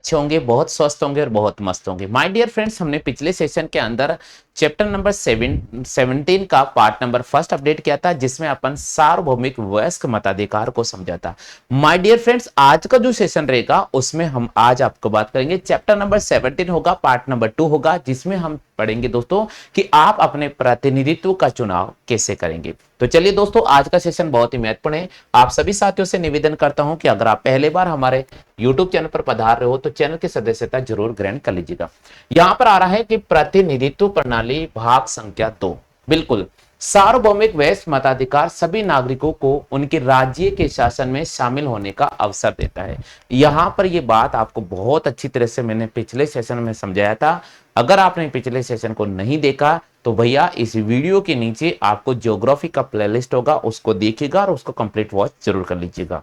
अच्छे होंगे, बहुत स्वस्थ होंगे और बहुत मस्त होंगे। माय डियर फ्रेंड्स, हमने पिछले सेशन के अंदर चैप्टर नंबर 17 का पार्ट नंबर फर्स्ट अपडेट किया था, जिसमें अपन सार्वभौमिक वयस्क मताधिकार को समझा था। माय डियर फ्रेंड्स, आज का जो सेशन रहेगा उसमें हम आज आपको बात करेंगे चैप्टर नंबर 17 होगा, पार्ट नंबर 2 होगा, जिसमें हम पढ़ेंगे दोस्तों कि आप अपने प्रतिनिधित्व का चुनाव कैसे करेंगे। तो चलिए दोस्तों, आज का सेशन बहुत ही महत्वपूर्ण है। आप सभी साथियों से निवेदन करता हूं कि अगर आप पहले बार हमारे YouTube चैनल पर पधार रहे हो तो चैनल की सदस्यता जरूर ग्रहण कर लीजिएगा। यहां पर आ रहा है कि प्रतिनिधित्व प्रणाली भाग संख्या 2। बिल्कुल, सार्वभौमिक वयस्क मताधिकार सभी नागरिकों को उनके राज्य के शासन में शामिल होने का अवसर देता है। यहां पर यह बात आपको बहुत अच्छी तरह से मैंने पिछले सेशन में समझाया था। अगर आपने पिछले सेशन को नहीं देखा तो भैया इस वीडियो के नीचे आपको ज्योग्राफी का प्लेलिस्ट होगा, उसको देखिएगा और उसको कंप्लीट वॉच जरूर कर लीजिएगा।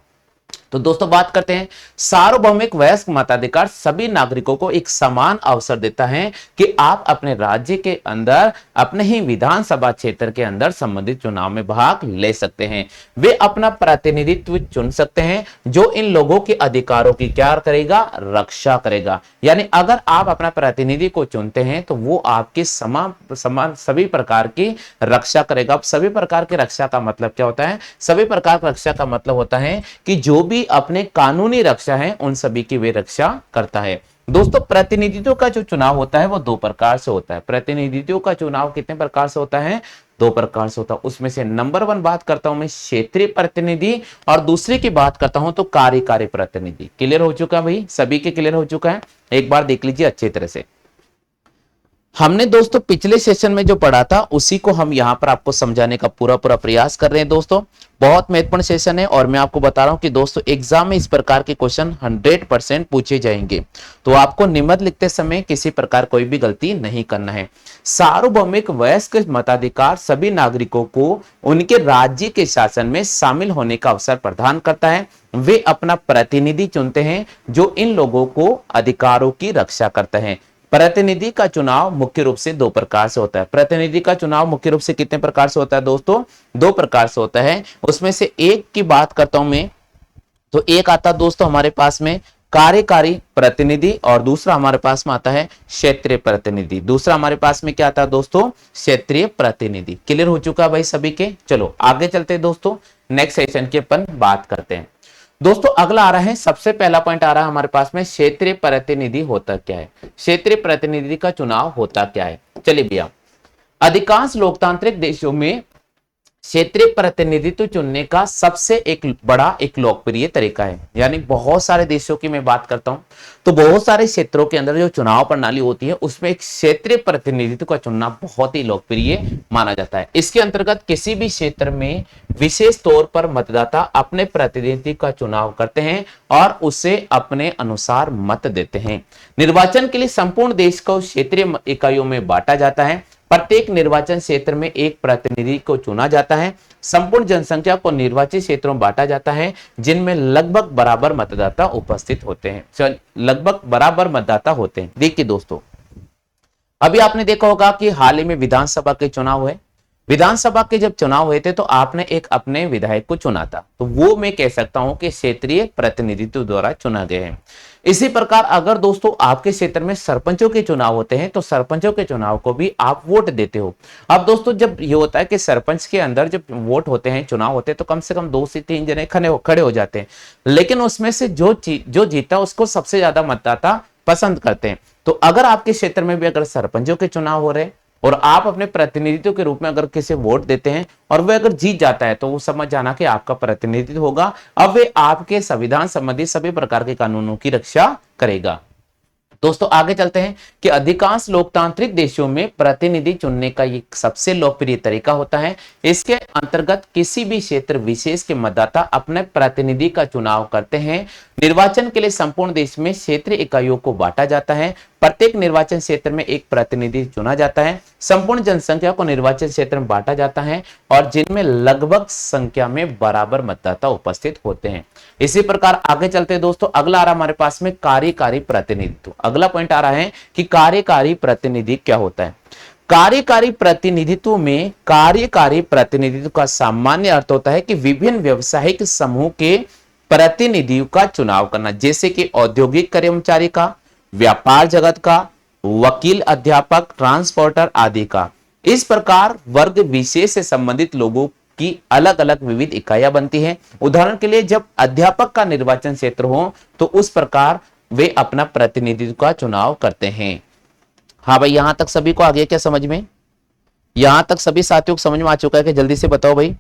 तो दोस्तों बात करते हैं, सार्वभौमिक वयस्क मताधिकार सभी नागरिकों को एक समान अवसर देता है कि आप अपने राज्य के अंदर अपने ही विधानसभा क्षेत्र के अंदर संबंधित चुनाव में भाग ले सकते हैं। वे अपना प्रतिनिधित्व चुन सकते हैं जो इन लोगों के अधिकारों की क्या करेगा, रक्षा करेगा। यानी अगर आप अपना प्रतिनिधि को चुनते हैं तो वो आपकी समान सभी प्रकार की रक्षा करेगा। अब सभी प्रकार की रक्षा का मतलब क्या होता है? सभी प्रकार की रक्षा का मतलब होता है कि जो भी अपने कानूनी रक्षा है उन सभी की वे रक्षा करता है। दोस्तों, प्रतिनिधित्व का जो चुनाव होता है वो दो प्रकार से होता है। प्रतिनिधित्व का चुनाव कितने प्रकार से होता है? दो प्रकार से होता है। उसमें से नंबर 1 बात करता हूं मैं क्षेत्रीय प्रतिनिधि, और दूसरे की बात करता हूं तो कार्यकारी प्रतिनिधि। क्लियर हो चुका भाई? सभी के क्लियर हो चुका है? एक बार देख लीजिए अच्छी तरह से। हमने दोस्तों पिछले सेशन में जो पढ़ा था उसी को हम यहां पर आपको समझाने का पूरा प्रयास कर रहे हैं। दोस्तों बहुत महत्वपूर्ण सेशन है और मैं आपको बता रहा हूं कि दोस्तों एग्जाम में इस प्रकार के क्वेश्चन 100% पूछे जाएंगे, तो आपको निबंध लिखते समय किसी प्रकार कोई भी गलती नहीं करना है। सार्वभौमिक वयस्क मताधिकार सभी नागरिकों को उनके राज्य के शासन में शामिल होने का अवसर प्रदान करता है। वे अपना प्रतिनिधि चुनते हैं जो इन लोगों को अधिकारों की रक्षा करते हैं। प्रतिनिधि का चुनाव मुख्य रूप से दो प्रकार से होता है। प्रतिनिधि का चुनाव मुख्य रूप से कितने प्रकार से होता है दोस्तों? दो प्रकार से होता है। उसमें से एक की बात करता हूं मैं, तो एक आता दोस्तों हमारे पास में कार्यकारी प्रतिनिधि और दूसरा हमारे पास में आता है क्षेत्रीय प्रतिनिधि। दूसरा हमारे पास में क्या आता है दोस्तों? क्षेत्रीय प्रतिनिधि। क्लियर हो चुका भाई सभी के? चलो आगे चलते हैं दोस्तों, नेक्स्ट सेशन की अपन बात करते हैं। दोस्तों अगला आ रहा है, सबसे पहला पॉइंट आ रहा है हमारे पास में, क्षेत्रीय प्रतिनिधि होता क्या है? क्षेत्रीय प्रतिनिधि का चुनाव होता क्या है? चलिए भैया, अधिकांश लोकतांत्रिक देशों में क्षेत्रीय प्रतिनिधित्व चुनने का सबसे एक लोकप्रिय तरीका है। यानी बहुत सारे देशों की मैं बात करता हूं तो बहुत सारे क्षेत्रों के अंदर जो चुनाव प्रणाली होती है उसमें एक क्षेत्रीय प्रतिनिधित्व का चुनना बहुत ही लोकप्रिय माना जाता है। इसके अंतर्गत किसी भी क्षेत्र में विशेष तौर पर मतदाता अपने प्रतिनिधि का चुनाव करते हैं और उसे अपने अनुसार मत देते हैं। निर्वाचन के लिए संपूर्ण देश को क्षेत्रीय इकाइयों में बांटा जाता है। प्रत्येक निर्वाचन क्षेत्र में एक प्रतिनिधि को चुना जाता है। संपूर्ण जनसंख्या को निर्वाचित क्षेत्रों में बांटा जाता है जिनमें लगभग बराबर मतदाता उपस्थित होते हैं। लगभग बराबर मतदाता होते हैं। देखिए दोस्तों, अभी आपने देखा होगा कि हाल ही में विधानसभा के चुनाव हुए। विधानसभा के जब चुनाव हुए थे तो आपने एक अपने विधायक को चुना था, तो वो मैं कह सकता हूं कि क्षेत्रीय प्रतिनिधित्व द्वारा चुना गया है। इसी प्रकार अगर दोस्तों आपके क्षेत्र में सरपंचों के चुनाव होते हैं तो सरपंचों के चुनाव को भी आप वोट देते हो। अब दोस्तों जब ये होता है कि सरपंच के अंदर जब वोट होते हैं, चुनाव होते हैं, तो कम से कम 2 से 3 जने खड़े हो जाते हैं, लेकिन उसमें से जो जीता उसको सबसे ज्यादा मतदाता पसंद करते हैं। तो अगर आपके क्षेत्र में भी अगर सरपंचों के चुनाव हो रहे हैं और आप अपने प्रतिनिधित्व के रूप में अगर किसी वोट देते हैं और वह अगर जीत जाता है तो वो समझ जाना कि आपका प्रतिनिधित्व होगा। अब वे आपके संविधान संबंधी सभी प्रकार के कानूनों की रक्षा करेगा। दोस्तों आगे चलते हैं कि अधिकांश लोकतांत्रिक देशों में प्रतिनिधि चुनने का ये सबसे लोकप्रिय तरीका होता है। इसके अंतर्गत किसी भी क्षेत्र विशेष के मतदाता अपने प्रतिनिधि का चुनाव करते हैं। निर्वाचन के लिए संपूर्ण देश में क्षेत्रीय इकाइयों को बांटा जाता है। प्रत्येक निर्वाचन क्षेत्र में एक प्रतिनिधि चुना जाता है। संपूर्ण जनसंख्या को निर्वाचन क्षेत्र में बांटा जाता है और जिनमें लगभग संख्या में बराबर मतदाता उपस्थित होते हैं। इसी प्रकार आगे चलते हैं दोस्तों, अगला आ रहा हमारे पास में कार्यकारी प्रतिनिधित्व। अगला पॉइंट आ रहा है कि कार्यकारी प्रतिनिधि क्या होता है। कार्यकारी प्रतिनिधित्व में कार्यकारी प्रतिनिधित्व का सामान्य अर्थ होता है कि विभिन्न व्यवसायिक समूह के प्रतिनिधियों का चुनाव करना, जैसे कि औद्योगिक कर्मचारी का, व्यापार जगत का, वकील, अध्यापक, ट्रांसपोर्टर आदि का। इस प्रकार वर्ग विशेष से संबंधित लोगों की अलग अलग विविध इकाइयां बनती हैं। उदाहरण के लिए जब अध्यापक का निर्वाचन क्षेत्र हो तो उस प्रकार वे अपना प्रतिनिधित्व का चुनाव करते हैं। हाँ भाई, यहां तक सभी को आ गया क्या समझ में? यहां तक सभी साथियों को समझ में आ चुका है कि जल्दी से बताओ भाई।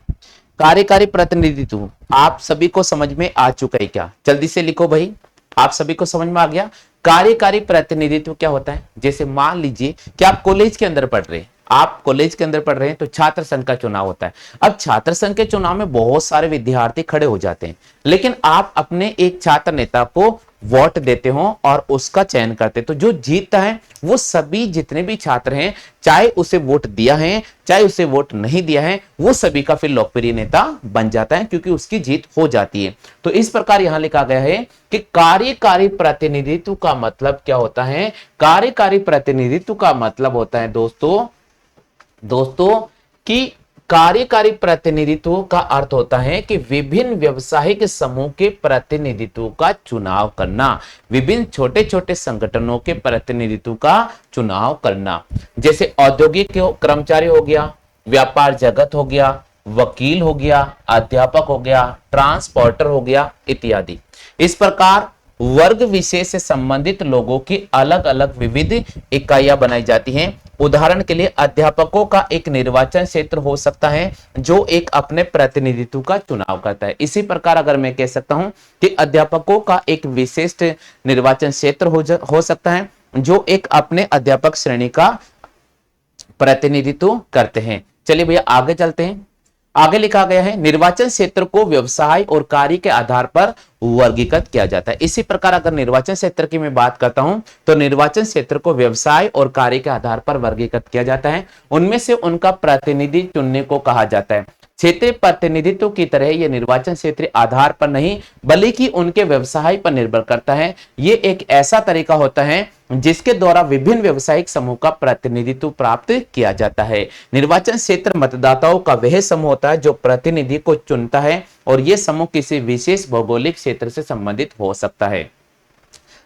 कार्यकारी प्रतिनिधित्व आप सभी को समझ में आ चुका है क्या? जल्दी से लिखो भाई, आप सभी को समझ में आ गया। कार्यकारी प्रतिनिधित्व क्या होता है? जैसे मान लीजिए कि आप कॉलेज के अंदर पढ़ रहे हैं, आप कॉलेज के अंदर पढ़ रहे हैं तो छात्र संघ का चुनाव होता है। अब छात्र संघ के चुनाव में बहुत सारे विद्यार्थी खड़े हो जाते हैं, लेकिन आप अपने एक छात्र नेता को वोट देते हो और उसका चयन करते, तो जो जीतता है वो सभी जितने भी छात्र हैं, चाहे उसे वोट दिया है चाहे उसे वोट नहीं दिया है, वो सभी का फिर लोकप्रिय नेता बन जाता है क्योंकि उसकी जीत हो जाती है। तो इस प्रकार यहां लिखा गया है कि कार्यकारी प्रतिनिधित्व का मतलब क्या होता है? कार्यकारी प्रतिनिधित्व का मतलब होता है दोस्तों कि कार्यकारी प्रतिनिधित्व का अर्थ होता है कि विभिन्न व्यवसायिक समूह के प्रतिनिधित्व का चुनाव करना, विभिन्न छोटे छोटे संगठनों के प्रतिनिधित्व का चुनाव करना। जैसे औद्योगिक कर्मचारी हो गया, व्यापार जगत हो गया, वकील हो गया, अध्यापक हो गया, ट्रांसपोर्टर हो गया इत्यादि। इस प्रकार वर्ग विशेष से संबंधित लोगों की अलग अलग विविध इकाइयां बनाई जाती हैं। उदाहरण के लिए अध्यापकों का एक निर्वाचन क्षेत्र हो सकता है जो एक अपने प्रतिनिधित्व का चुनाव करता है। इसी प्रकार अगर मैं कह सकता हूं कि अध्यापकों का एक विशिष्ट निर्वाचन क्षेत्र हो सकता है जो एक अपने अध्यापक श्रेणी का प्रतिनिधित्व करते हैं। चलिए भैया आगे चलते हैं। आगे लिखा गया है निर्वाचन क्षेत्र को व्यवसाय और कार्य के आधार पर वर्गीकृत किया जाता है। इसी प्रकार अगर निर्वाचन क्षेत्र की मैं बात करता हूं तो निर्वाचन क्षेत्र को व्यवसाय और कार्य के आधार पर वर्गीकृत किया जाता है। उनमें से उनका प्रतिनिधि चुनने को कहा जाता है। क्षेत्रीय प्रतिनिधित्व की तरह यह निर्वाचन क्षेत्रीय आधार पर नहीं बल्कि उनके व्यवसाय पर निर्भर करता है। यह एक ऐसा तरीका होता है जिसके द्वारा विभिन्न व्यवसायिक समूह का प्रतिनिधित्व प्राप्त किया जाता है। निर्वाचन क्षेत्र मतदाताओं का वह समूह होता है जो प्रतिनिधि को चुनता है और यह समूह किसी विशेष भौगोलिक क्षेत्र से संबंधित हो सकता है।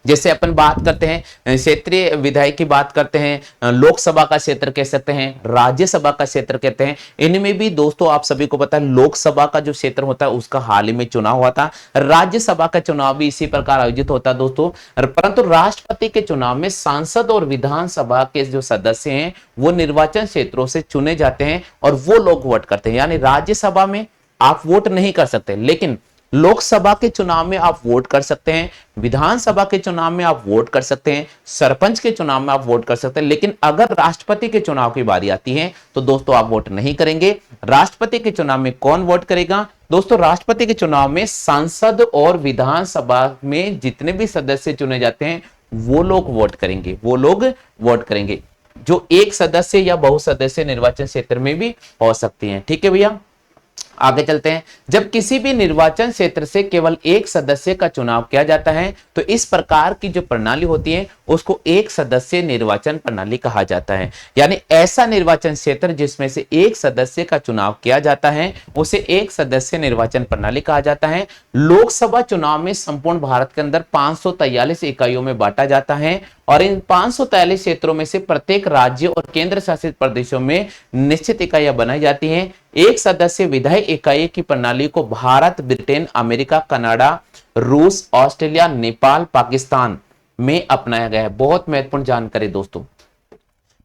जैसे अपन बात करते हैं क्षेत्रीय विधायक की बात करते हैं, लोकसभा का क्षेत्र कह सकते हैं, राज्यसभा का क्षेत्र कहते हैं। इनमें भी दोस्तों आप सभी को पता है लोकसभा का जो क्षेत्र होता है उसका हाल ही में चुनाव हुआ था। राज्यसभा का चुनाव भी इसी प्रकार आयोजित होता है दोस्तों। परंतु राष्ट्रपति के चुनाव में सांसद और विधानसभा के जो सदस्य हैं वो निर्वाचन क्षेत्रों से चुने जाते हैं और वो लोग वोट करते हैं। यानी राज्यसभा में आप वोट नहीं कर सकते, लेकिन लोकसभा के चुनाव में आप वोट कर सकते हैं, विधानसभा के चुनाव में आप वोट कर सकते हैं, सरपंच के चुनाव में आप वोट कर सकते हैं। लेकिन अगर राष्ट्रपति के चुनाव की बारी आती है तो दोस्तों आप वोट नहीं करेंगे। राष्ट्रपति के चुनाव में कौन वोट करेगा? दोस्तों राष्ट्रपति के चुनाव में सांसद और विधानसभा में जितने भी सदस्य चुने जाते हैं वो लोग वोट करेंगे, वो लोग वोट करेंगे, जो एक सदस्य या बहुसदस्य निर्वाचन क्षेत्र में भी हो सकती हैं। ठीक है भैया, आगे चलते हैं। जब किसी भी निर्वाचन क्षेत्र से केवल एक सदस्य का चुनाव किया जाता है तो इस प्रकार की जो प्रणाली होती है उसको एक सदस्य निर्वाचन प्रणाली कहा जाता है। यानी ऐसा निर्वाचन क्षेत्र जिसमें से एक सदस्य का चुनाव किया जाता है उसे एक सदस्य निर्वाचन प्रणाली कहा जाता है। लोकसभा चुनाव में संपूर्ण भारत के अंदर 543 इकाइयों में बांटा जाता है और इन 543 क्षेत्रों में से प्रत्येक राज्य और केंद्र शासित प्रदेशों में निश्चित इकाइयां बनाई जाती हैं। एक सदस्य विधायी इकाई की प्रणाली को भारत, ब्रिटेन, अमेरिका, कनाडा, रूस, ऑस्ट्रेलिया, नेपाल, पाकिस्तान में अपनाया गया है। बहुत महत्वपूर्ण जानकारी दोस्तों।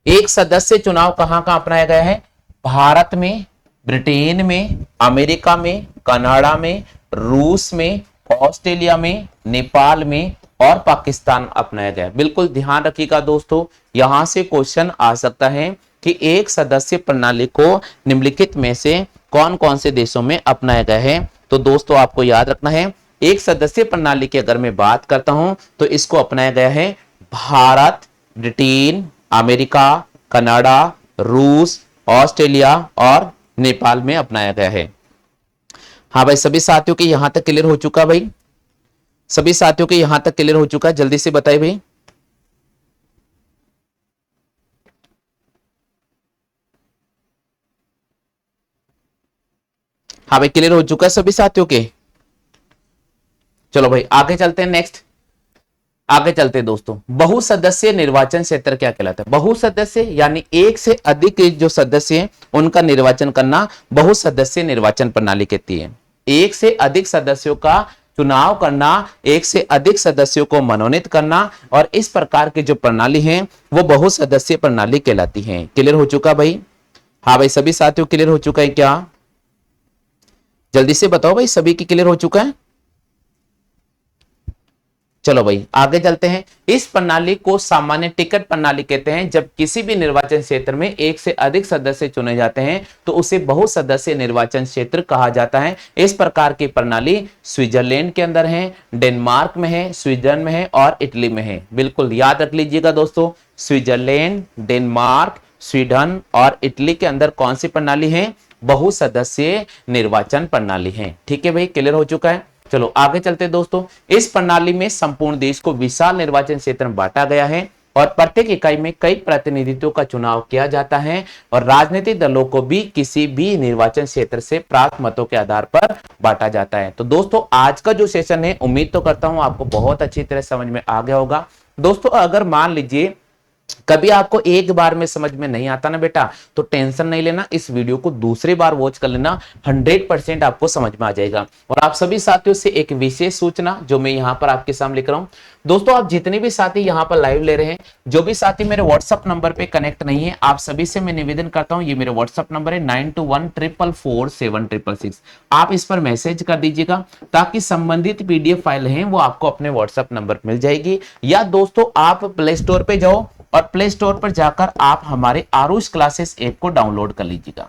एक सदस्य चुनाव कहां कहां अपनाया गया है? भारत में, ब्रिटेन में, अमेरिका में, कनाडा में, रूस में, ऑस्ट्रेलिया में, नेपाल में और पाकिस्तान अपनाया गया है। बिल्कुल ध्यान रखिएगा दोस्तों, यहां से क्वेश्चन आ सकता है कि एक सदस्य प्रणाली को निम्नलिखित में से कौन कौन से देशों में अपनाया गया है। तो दोस्तों आपको याद रखना है, एक सदस्य प्रणाली की अगर मैं बात करता हूं तो इसको अपनाया गया है भारत, ब्रिटेन, अमेरिका, कनाडा, रूस, ऑस्ट्रेलिया और नेपाल में अपनाया गया है। हाँ भाई, सभी साथियों के यहां तक क्लियर हो चुका भाई? सभी साथियों के यहां तक क्लियर हो चुका है? जल्दी से बताइए भाई। हाँ भाई, क्लियर हो चुका है सभी साथियों के? चलो भाई आगे चलते हैं। नेक्स्ट आगे चलते हैं दोस्तों। बहुसदस्यीय निर्वाचन क्षेत्र क्या कहलाता है? बहुसदस्य यानी एक से अधिक के जो सदस्य हैं उनका निर्वाचन करना बहुसदस्यीय निर्वाचन प्रणाली कहती है। एक से अधिक सदस्यों का चुनाव करना, एक से अधिक सदस्यों को मनोनीत करना, और इस प्रकार की जो प्रणाली है वो बहुसदस्यीय प्रणाली कहलाती है। क्लियर हो चुका भाई? हाँ भाई, सभी साथियों क्लियर हो चुका है क्या? जल्दी से बताओ भाई, सभी की क्लियर हो चुका है? चलो भाई आगे चलते हैं। इस प्रणाली को सामान्य टिकट प्रणाली कहते हैं। जब किसी भी निर्वाचन क्षेत्र में एक से अधिक सदस्य चुने जाते हैं तो उसे बहुसदस्यीय निर्वाचन क्षेत्र कहा जाता है। इस प्रकार की प्रणाली स्विट्जरलैंड के अंदर है, डेनमार्क में है, स्वीडन में है और इटली में है। बिल्कुल याद रख लीजिएगा दोस्तों, स्विट्जरलैंड, डेनमार्क, स्वीडन और इटली के अंदर कौन सी प्रणाली है? बहुसदस्यीय निर्वाचन प्रणाली है। ठीक है भाई, क्लियर हो चुका है? चलो आगे चलते हैं दोस्तों। इस प्रणाली में संपूर्ण देश को विशाल निर्वाचन क्षेत्र में बांटा गया है और प्रत्येक इकाई में कई प्रतिनिधित्वों का चुनाव किया जाता है और राजनीतिक दलों को भी किसी भी निर्वाचन क्षेत्र से प्राप्त मतों के आधार पर बांटा जाता है। तो दोस्तों आज का जो सेशन है, उम्मीद तो करता हूं आपको बहुत अच्छी तरह समझ में आ गया होगा। दोस्तों अगर मान लीजिए कभी आपको एक बार में समझ में नहीं आता ना बेटा, तो टेंशन नहीं लेना, इस वीडियो को दूसरी बार वॉच कर लेना, 100% आपको समझ में आ जाएगा। और आप सभी साथियों से एक विशेष सूचना जो मैं यहाँ पर आपके सामने लिख रहा हूँ। दोस्तों आप जितने भी साथी यहाँ पर लाइव ले रहे हैं, जो भी साथी मेरे व्हाट्सअप नंबर पे कनेक्ट नहीं है, आप सभी से मैं निवेदन करता हूँ, ये मेरा व्हाट्सअप नंबर है 9214447666। आप इस पर मैसेज कर दीजिएगा ताकि संबंधित PDF फाइल है वो आपको अपने व्हाट्सअप नंबर मिल जाएगी। या दोस्तों आप प्ले स्टोर पे जाओ और प्ले स्टोर पर जाकर आप हमारे आरुष क्लासेस ऐप को डाउनलोड कर लीजिएगा।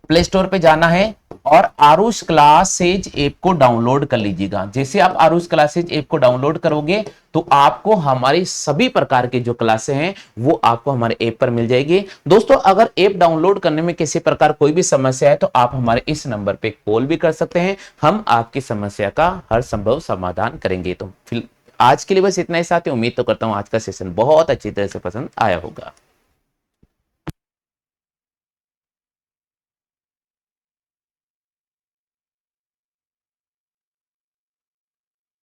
प्ले स्टोर पे जाना है और आरुष क्लासेज ऐप को डाउनलोड कर लीजिएगा। जैसे आप आरुष क्लासेज ऐप को डाउनलोड करोगे तो आपको हमारी सभी प्रकार की जो क्लासें हैं वो आपको हमारे ऐप पर मिल जाएगी। दोस्तों अगर ऐप डाउनलोड करने में किसी प्रकार कोई भी समस्या है तो आप हमारे इस नंबर पे कॉल भी कर सकते हैं, हम आपकी समस्या का हर संभव समाधान करेंगे। तो फिर आज के लिए बस इतना ही साथी, उम्मीद तो करता हूं आज का सेशन बहुत अच्छी तरह से पसंद आया होगा।